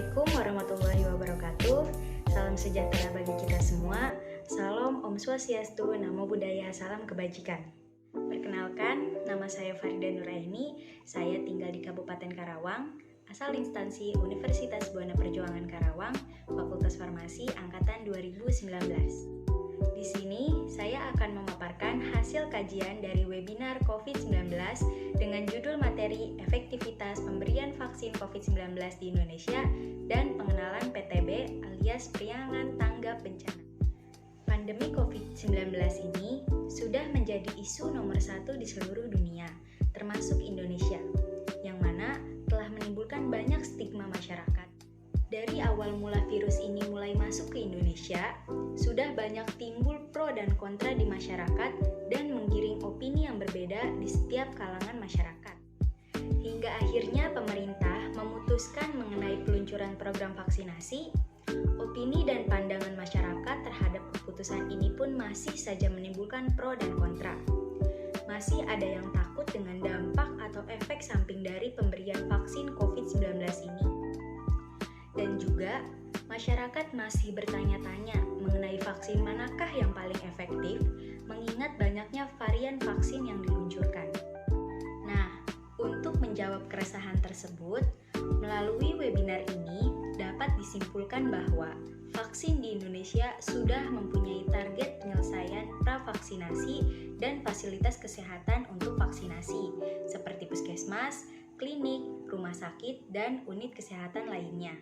Assalamualaikum warahmatullahi wabarakatuh. Salam sejahtera bagi kita semua. Salam Om Swastiastu, Namo Buddhaya, salam kebajikan. Perkenalkan, nama saya Farida Nuraini. Saya tinggal di Kabupaten Karawang, asal instansi Universitas Buana Perjuangan Karawang, Fakultas Farmasi angkatan 2019. Di sini saya akan memaparkan hasil kajian dari webinar COVID-19 dengan judul materi Efektivitas Pemberian Vaksin COVID-19 di Indonesia dan pengenalan PTB alias Periangan Tanggap Bencana. Pandemi COVID-19 ini sudah menjadi isu nomor 1 di seluruh dunia, termasuk Indonesia, yang mana telah menimbulkan banyak stigma masyarakat. Dari awal mula virus ini mulai masuk ke Indonesia, sudah banyak timbul pro dan kontra di masyarakat dan menggiring opini yang berbeda di setiap kalangan masyarakat. Hingga akhirnya pemerintah memutuskan mengenai peluncuran program vaksinasi, opini dan pandangan masyarakat terhadap keputusan ini pun masih saja menimbulkan pro dan kontra. Masih ada yang takut dengan dampak atau efek samping dari pemberian vaksin COVID-19 ini. Dan juga, masyarakat masih bertanya-tanya mengenai vaksin manakah yang paling efektif, mengingat banyaknya varian vaksin yang diluncurkan. Nah, untuk menjawab keresahan tersebut, melalui webinar ini dapat disimpulkan bahwa vaksin di Indonesia sudah mempunyai target penyelesaian pravaksinasi dan fasilitas kesehatan untuk vaksinasi, seperti puskesmas, klinik, rumah sakit, dan unit kesehatan lainnya.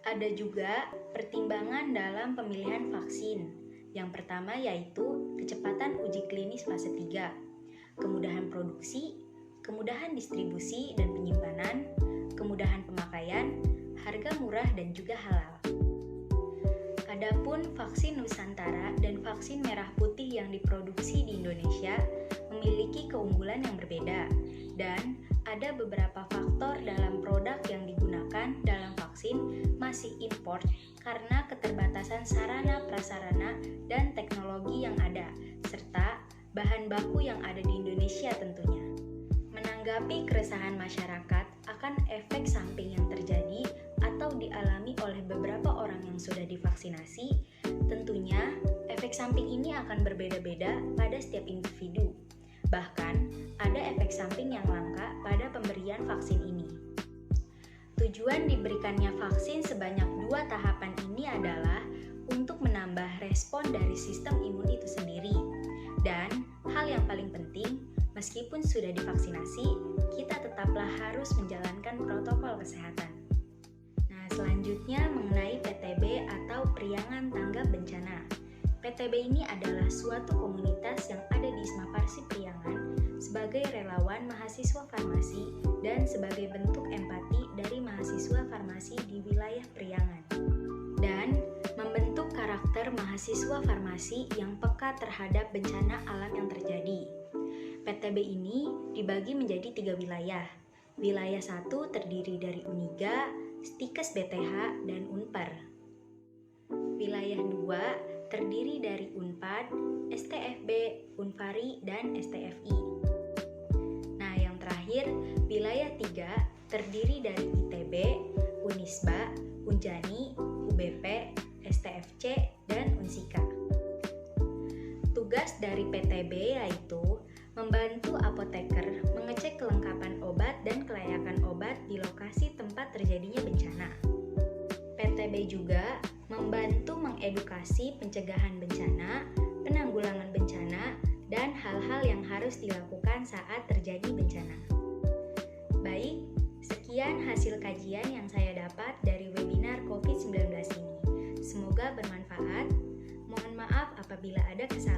Ada juga pertimbangan dalam pemilihan vaksin. Yang pertama yaitu kecepatan uji klinis fase 3, kemudahan produksi, kemudahan distribusi dan penyimpanan, kemudahan pemakaian, harga murah dan juga halal. Adapun vaksin Nusantara dan vaksin merah putih yang diproduksi di Indonesia memiliki keunggulan yang berbeda, dan ada beberapa faktor dalam produk yang digunakan dalam vaksin masih impor karena keterbatasan sarana prasarana dan teknologi yang ada, serta bahan baku yang ada di Indonesia tentunya. Menanggapi keresahan masyarakat akan efek samping yang terjadi atau dialami oleh beberapa orang yang sudah divaksinasi, tentunya efek samping ini akan berbeda-beda pada setiap individu. Bahkan, ada efek samping yang langka pada pemberian vaksin ini. Tujuan diberikannya vaksin sebanyak 2 tahapan ini adalah untuk menambah respon dari sistem imun itu sendiri. Dan, hal yang paling penting, meskipun sudah divaksinasi, kita tetaplah harus menjalankan protokol kesehatan. Nah, selanjutnya mengenai PTB atau Periangan Tanggap Bencana. PTB ini adalah suatu komunitas yang ada di Isma Farsi Periangan sebagai relawan mahasiswa farmasi dan sebagai bentuk empati dari mahasiswa farmasi di wilayah Periangan, dan membentuk karakter mahasiswa farmasi yang peka terhadap bencana alam yang terjadi. PTB ini dibagi menjadi 3 wilayah. Wilayah 1 terdiri dari Uniga, Stikes BTH, dan Unpar. Wilayah 2 terdiri dari Unpad, STFB, Unpari, dan STFI. Nah, yang terakhir, wilayah 3 terdiri dari ITB, Unisba, Unjani, UBP, STFC, dan Unsika. Tugas dari PTB yaitu membantu apoteker mengecek kelengkapan obat dan kelayakan obat di lokasi tempat terjadinya bencana. PTB juga membantu mengedukasi pencegahan bencana, penanggulangan bencana, dan hal-hal yang harus dilakukan saat terjadi bencana. Baik, sekian hasil kajian yang saya dapat dari webinar COVID-19 ini. Semoga bermanfaat. Mohon maaf apabila ada kesalahan.